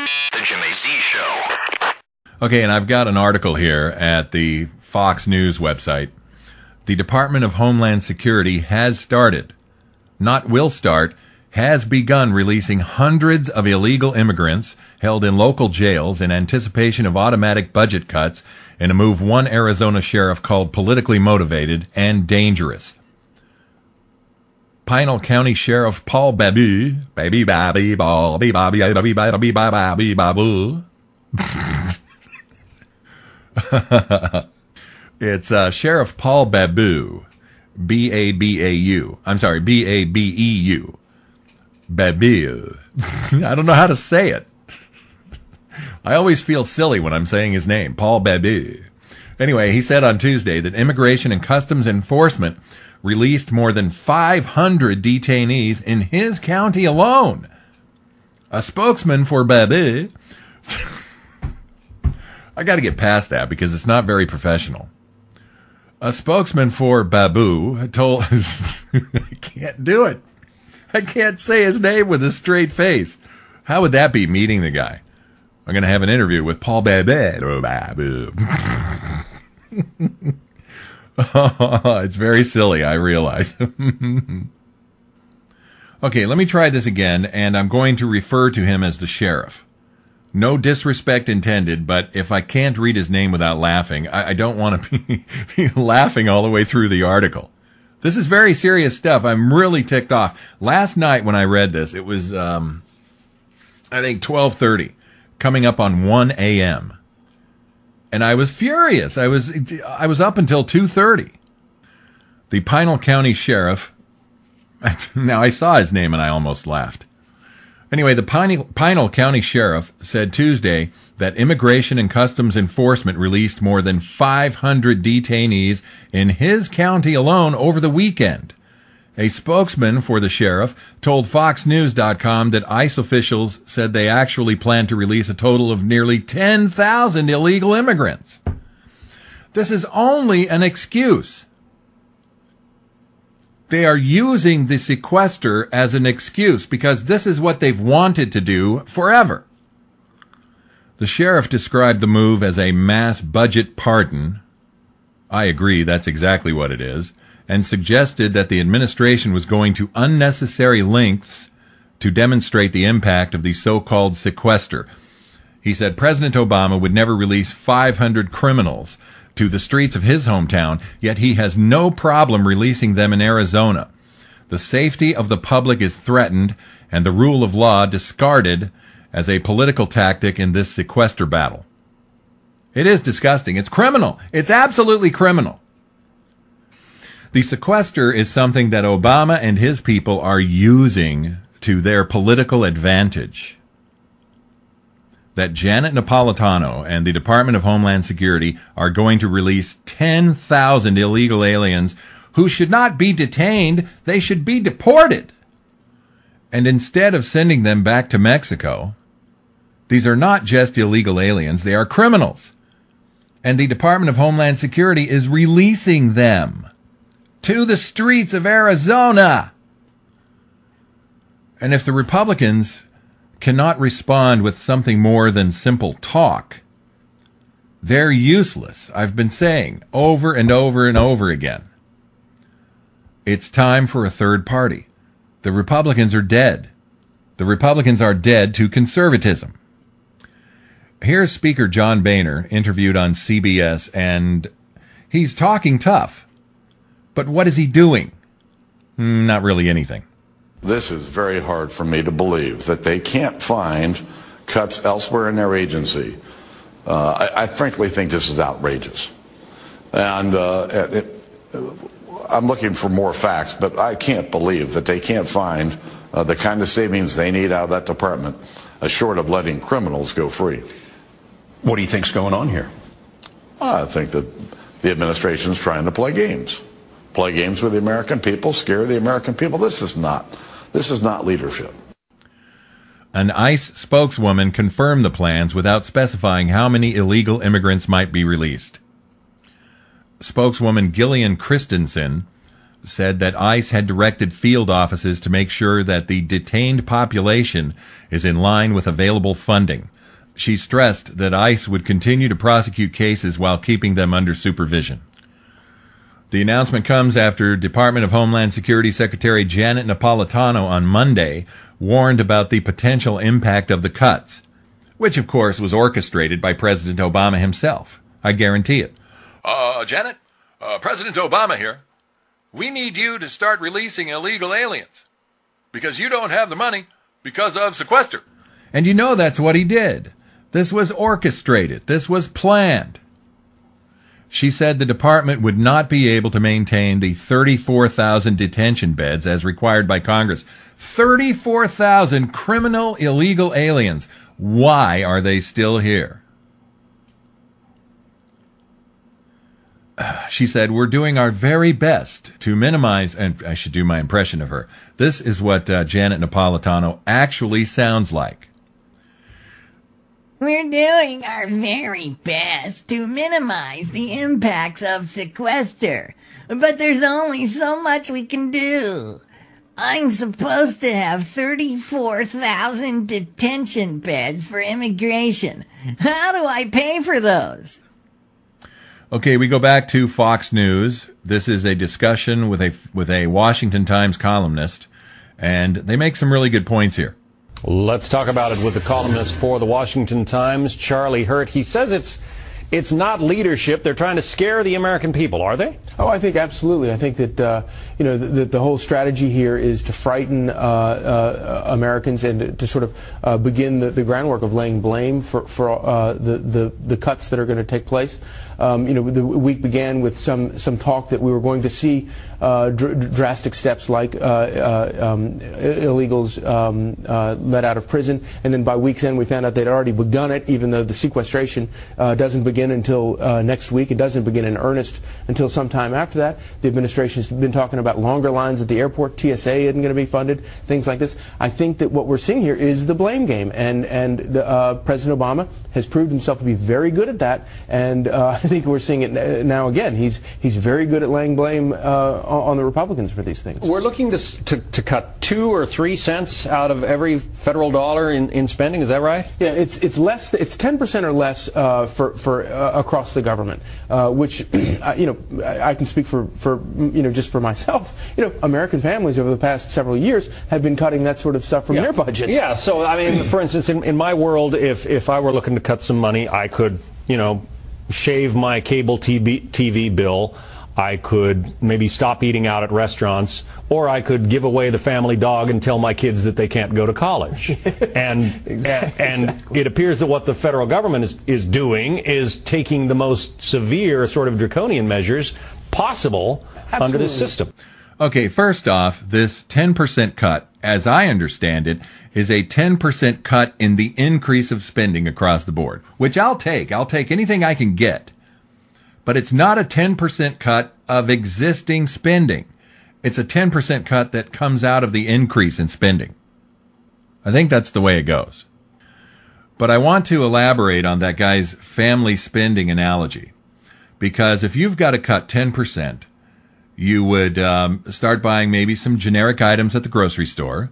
The Jimmy Z Show. Okay, and I've got an article here at the Fox News website. The Department of Homeland Security has started, not will start, has begun releasing hundreds of illegal immigrants held in local jails in anticipation of automatic budget cuts in a move one Arizona sheriff called politically motivated and dangerous. Pinal County Sheriff Paul Babu, it's Sheriff Paul Babu, B-A-B-A-U. I'm sorry, B-A-B-E-U. Babu. I don't know how to say it. I always feel silly when I'm saying his name, Paul Babu. Anyway, he said on Tuesday that Immigration and Customs Enforcement released more than 500 detainees in his county alone. A spokesman for Babu... I got to get past that because it's not very professional. A spokesman for Babu told... I can't do it. I can't say his name with a straight face. How would that be, meeting the guy? I'm going to have an interview with Paul Babu. Oh, it's very silly, I realize. Okay, let me try this again, and I'm going to refer to him as the sheriff. No disrespect intended, but if I can't read his name without laughing, I don't want to be laughing all the way through the article. This is very serious stuff. I'm really ticked off. Last night when I read this, it was, I think 12:30, coming up on 1 a.m. And I was furious. I was up until 2:30. The Pinal County Sheriff, now I saw his name and I almost laughed. Anyway, the Pinal County Sheriff said Tuesday that Immigration and Customs Enforcement released more than 500 detainees in his county alone over the weekend. A spokesman for the sheriff told FoxNews.com that ICE officials said they actually plan to release a total of nearly 10,000 illegal immigrants. This is only an excuse. They are using the sequester as an excuse because this is what they've wanted to do forever. The sheriff described the move as a mass budget pardon. I agree, that's exactly what it is. And suggested that the administration was going to unnecessary lengths to demonstrate the impact of the so-called sequester. He said President Obama would never release 500 criminals to the streets of his hometown, yet he has no problem releasing them in Arizona. The safety of the public is threatened and the rule of law discarded as a political tactic in this sequester battle. It is disgusting. It's criminal. It's absolutely criminal. The sequester is something that Obama and his people are using to their political advantage. That Janet Napolitano and the Department of Homeland Security are going to release 10,000 illegal aliens who should not be detained, they should be deported. And instead of sending them back to Mexico, these are not just illegal aliens, they are criminals. And the Department of Homeland Security is releasing them to the streets of Arizona. And if the Republicans cannot respond with something more than simple talk, they're useless. I've been saying over and over and over again. It's time for a third party. The Republicans are dead. The Republicans are dead to conservatism. Here's Speaker John Boehner interviewed on CBS, and he's talking tough. But what is he doing? Not really anything. This is very hard for me to believe that they can't find cuts elsewhere in their agency. I frankly think this is outrageous. And I'm looking for more facts, but I can't believe that they can't find the kind of savings they need out of that department, short of letting criminals go free. What do you think's going on here? I think that the administration's trying to play games. Play games with the American people, scare the American people. This is not leadership. An ICE spokeswoman confirmed the plans without specifying how many illegal immigrants might be released. Spokeswoman Gillian Christensen said that ICE had directed field offices to make sure that the detained population is in line with available funding. She stressed that ICE would continue to prosecute cases while keeping them under supervision. The announcement comes after Department of Homeland Security Secretary Janet Napolitano on Monday warned about the potential impact of the cuts, which of course was orchestrated by President Obama himself. I guarantee it. Janet, President Obama here. We need you to start releasing illegal aliens because you don't have the money because of Sequester. And you know that's what he did. This was orchestrated. This was planned. She said the department would not be able to maintain the 34,000 detention beds as required by Congress. 34,000 criminal illegal aliens. Why are they still here? She said, we're doing our very best to minimize, and I should do my impression of her. This is what Janet Napolitano actually sounds like. We're doing our very best to minimize the impacts of Sequester, but there's only so much we can do. I'm supposed to have 34,000 detention beds for immigration. How do I pay for those? Okay, we go back to Fox News. This is a discussion with a Washington Times columnist, and they make some really good points here. Let's talk about it with the columnist for the Washington Times, Charlie Hurt. He says it's not leadership. They're trying to scare the American people, are they? Oh, I think absolutely. I think that the whole strategy here is to frighten Americans and to sort of begin the groundwork of laying blame for the cuts that are going to take place. The week began with some talk that we were going to see drastic steps like illegals let out of prison, and then by week's end we found out they'd already begun it, even though the sequestration doesn't begin until next week. It doesn't begin in earnest until sometime after that. The administration has been talking about longer lines at the airport. TSA isn't going to be funded, things like this. I think that what we're seeing here is the blame game, and President Obama has proved himself to be very good at that, and I think we're seeing it now again. He's very good at laying blame on the Republicans for these things. We're looking to cut 2 or 3 cents out of every federal dollar in spending. Is that right? Yeah, it's less. It's 10% or less for across the government, which I can speak for just for myself. American families over the past several years have been cutting that sort of stuff from their budgets. Yeah. So I mean, for instance, in my world, if I were looking to cut some money, I could shave my cable TV bill. I could maybe stop eating out at restaurants, or I could give away the family dog and tell my kids that they can't go to college. And it appears that what the federal government is doing is taking the most severe sort of draconian measures possible under this system. Okay, first off, this 10% cut, as I understand it, is a 10% cut in the increase of spending across the board, which I'll take. I'll take anything I can get. But it's not a 10% cut of existing spending. It's a 10% cut that comes out of the increase in spending. I think that's the way it goes. But I want to elaborate on that guy's family spending analogy. Because if you've got to cut 10%, you would start buying maybe some generic items at the grocery store.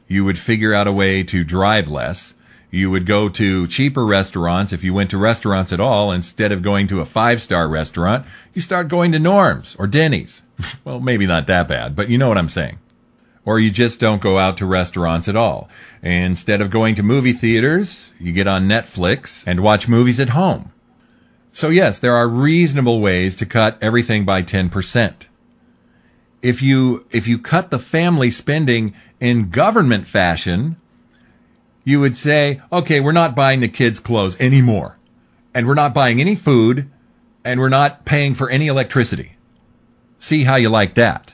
You would figure out a way to drive less. You would go to cheaper restaurants if you went to restaurants at all. Instead of going to a 5-star restaurant, you start going to Norm's or Denny's. Well, maybe not that bad, but you know what I'm saying. Or you just don't go out to restaurants at all. Instead of going to movie theaters, you get on Netflix and watch movies at home. So yes, there are reasonable ways to cut everything by 10%. If you cut the family spending in government fashion, you would say, okay, we're not buying the kids' clothes anymore, and we're not buying any food, and we're not paying for any electricity. See how you like that.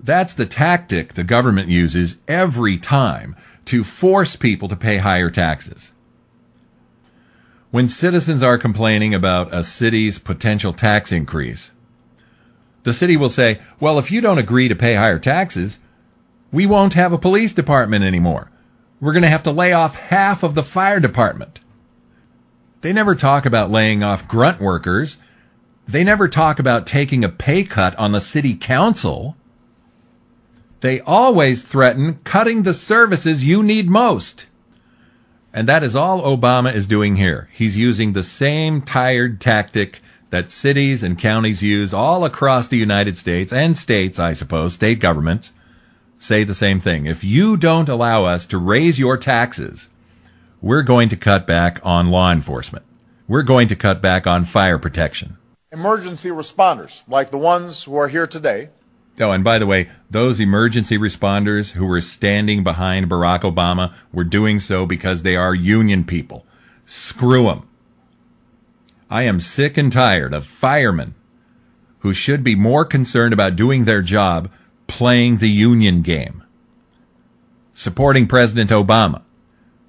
That's the tactic the government uses every time to force people to pay higher taxes. When citizens are complaining about a city's potential tax increase, the city will say, well, if you don't agree to pay higher taxes, we won't have a police department anymore. We're going to have to lay off half of the fire department. They never talk about laying off grunt workers. They never talk about taking a pay cut on the city council. They always threaten cutting the services you need most. And that is all Obama is doing here. He's using the same tired tactic that cities and counties use all across the United States, and states, I suppose, state governments, say the same thing. If you don't allow us to raise your taxes, we're going to cut back on law enforcement. We're going to cut back on fire protection. Emergency responders, like the ones who are here today. Oh, and by the way, those emergency responders who were standing behind Barack Obama were doing so because they are union people. Screw them. I am sick and tired of firemen who should be more concerned about doing their job playing the union game. Supporting President Obama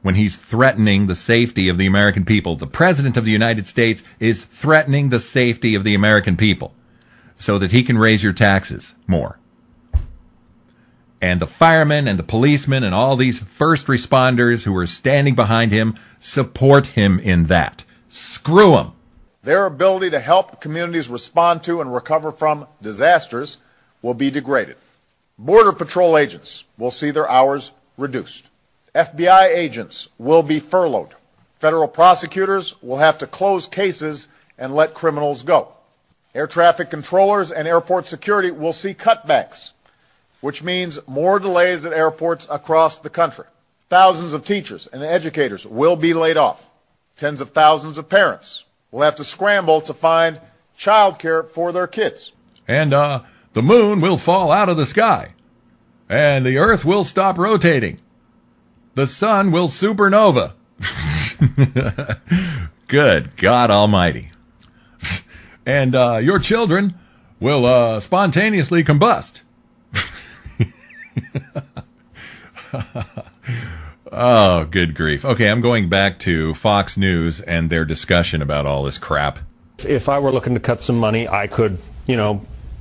when he's threatening the safety of the American people. The President of the United States is threatening the safety of the American people so that he can raise your taxes more. And the firemen and the policemen and all these first responders who are standing behind him support him in that. Screw them. Their ability to help communities respond to and recover from disasters will be degraded. Border Patrol agents will see their hours reduced. FBI agents will be furloughed. Federal prosecutors will have to close cases and let criminals go. Air traffic controllers and airport security will see cutbacks, which means more delays at airports across the country. Thousands of teachers and educators will be laid off. Tens of thousands of parents will have to scramble to find childcare for their kids. And the moon will fall out of the sky. And the earth will stop rotating. The sun will supernova. Good God Almighty. And your children will spontaneously combust. Oh, good grief. Okay, I'm going back to Fox News and their discussion about all this crap. If I were looking to cut some money, I could,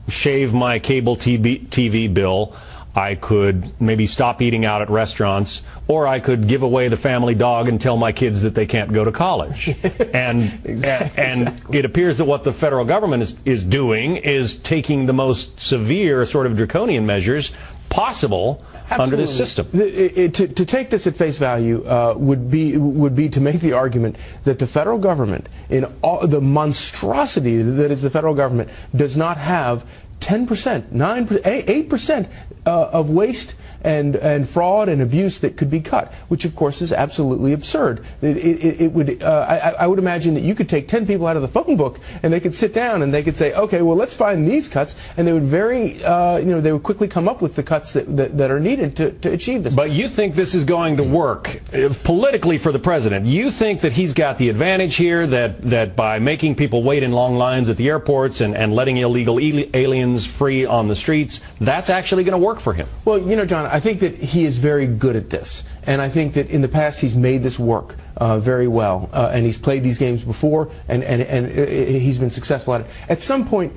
shave my cable TV bill. I could maybe stop eating out at restaurants, or I could give away the family dog and tell my kids that they can't go to college. And it appears that what the federal government is doing is taking the most severe sort of draconian measures possible under this system. To take this at face value would be to make the argument that the federal government, in all the monstrosity that is the federal government, does not have 10%, 9%, 8% of waste and fraud and abuse that could be cut, which of course is absolutely absurd. It would I would imagine that you could take 10 people out of the phone book and they could sit down and they could say, okay, well, let's find these cuts, and they would they would quickly come up with the cuts that are needed to achieve this. But you think this is going to work politically for the president? You think that he's got the advantage here, that by making people wait in long lines at the airports and letting illegal aliens free on the streets, that's actually going to work for him? Well, John, I think that he is very good at this, and I think that in the past he's made this work very well, and he's played these games before, and he's been successful at it. At some point,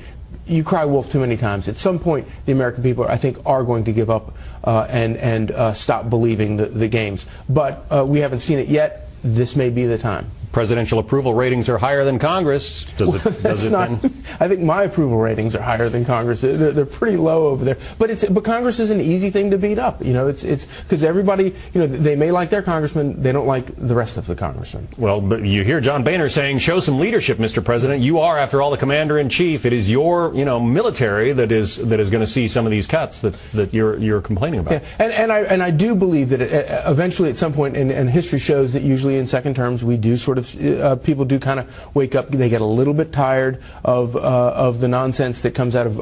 you cry wolf too many times. At some point, the American people, I think, are going to give up and stop believing the games. But we haven't seen it yet. This may be the time. Presidential approval ratings are higher than Congress. I think my approval ratings are higher than Congress. They're pretty low over there. But Congress is an easy thing to beat up. It's because everybody, they may like their congressman, they don't like the rest of the congressmen. Well, but you hear John Boehner saying, "Show some leadership, Mr. President. You are, after all, the commander-in-chief. It is your, military that is going to see some of these cuts that you're complaining about." Yeah. And I do believe that eventually, at some point, and history shows that usually in second terms we do sort of people do kind of wake up. They get a little bit tired of the nonsense that comes out of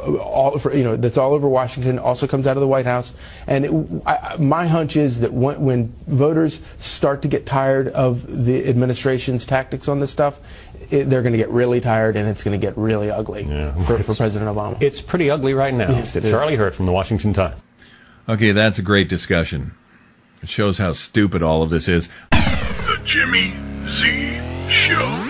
that's all over Washington. Also comes out of the White House. And my hunch is that when voters start to get tired of the administration's tactics on this stuff, they're going to get really tired, and it's going to get really ugly for President Obama. It's pretty ugly right now. Yes, it is. Charlie Hurt from the Washington Times. Okay, that's a great discussion. It shows how stupid all of this is. The Jimmy Z Show.